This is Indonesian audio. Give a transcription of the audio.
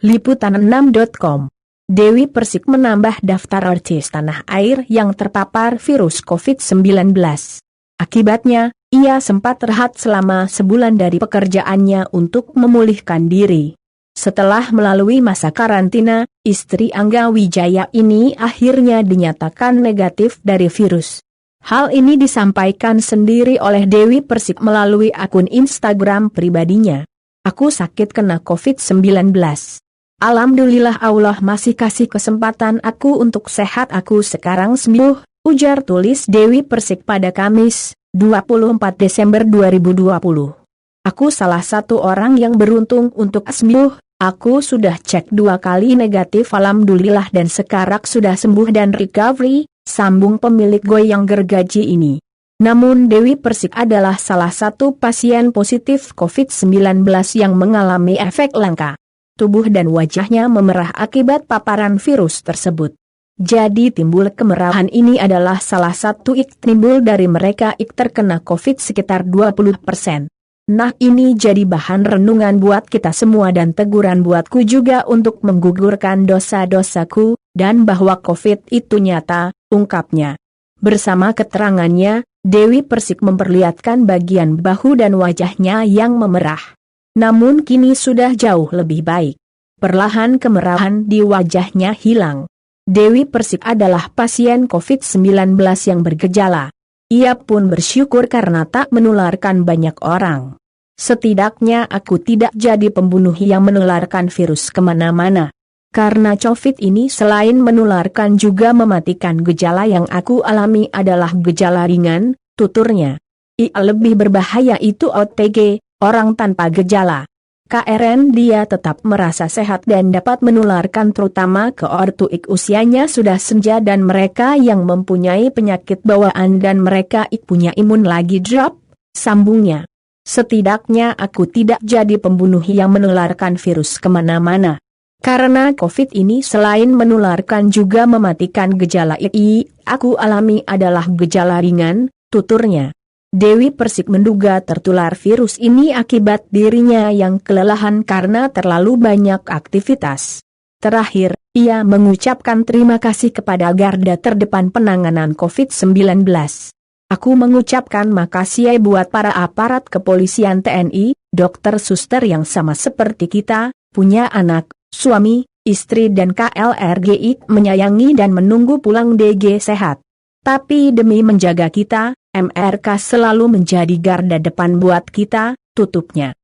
Liputan6.com. Dewi Persik menambah daftar artis tanah air yang terpapar virus COVID-19. Akibatnya, ia sempat rehat selama sebulan dari pekerjaannya untuk memulihkan diri. Setelah melalui masa karantina, istri Angga Wijaya ini akhirnya dinyatakan negatif dari virus. Hal ini disampaikan sendiri oleh Dewi Persik melalui akun Instagram pribadinya. "Aku sakit kena COVID-19. Alhamdulillah Allah masih kasih kesempatan aku untuk sehat, aku sekarang sembuh," ujar tulis Dewi Persik pada Kamis, 24 Desember 2020. "Aku salah satu orang yang beruntung untuk sembuh, aku sudah cek 2 kali negatif alhamdulillah dan sekarang sudah sembuh dan recovery," sambung pemilik goyang gergaji ini. Namun Dewi Persik adalah salah satu pasien positif COVID-19 yang mengalami efek langka. Tubuh dan wajahnya memerah akibat paparan virus tersebut. Jadi timbul kemerahan ini adalah salah satu timbul dari mereka terkena COVID sekitar 20%. Nah, ini jadi bahan renungan buat kita semua dan teguran buatku juga untuk menggugurkan dosa-dosaku, dan bahwa COVID itu nyata, ungkapnya. Bersama keterangannya, Dewi Persik memperlihatkan bagian bahu dan wajahnya yang memerah. Namun kini sudah jauh lebih baik. Perlahan kemerahan di wajahnya hilang. Dewi Persik adalah pasien COVID-19 yang bergejala. Ia pun bersyukur karena tak menularkan banyak orang. "Setidaknya aku tidak jadi pembunuh yang menularkan virus kemana-mana. Karena COVID ini selain menularkan juga mematikan. Gejala yang aku alami adalah gejala ringan," tuturnya. Lebih berbahaya itu OTG, orang tanpa gejala. Karena dia tetap merasa sehat dan dapat menularkan terutama ke ortu usianya sudah senja dan mereka yang mempunyai penyakit bawaan dan mereka punya imun lagi drop, sambungnya. "Setidaknya aku tidak jadi pembunuh yang menularkan virus kemana-mana. Karena COVID ini selain menularkan juga mematikan. Gejala aku alami adalah gejala ringan," tuturnya. Dewi Persik menduga tertular virus ini akibat dirinya yang kelelahan karena terlalu banyak aktivitas. Terakhir, ia mengucapkan terima kasih kepada garda terdepan penanganan COVID-19. "Aku mengucapkan makasih buat para aparat kepolisian TNI, dokter suster yang sama seperti kita, punya anak, suami, istri dan KLRGI menyayangi dan menunggu pulang DG sehat. Tapi demi menjaga kita, MRK selalu menjadi garda depan buat kita," tutupnya.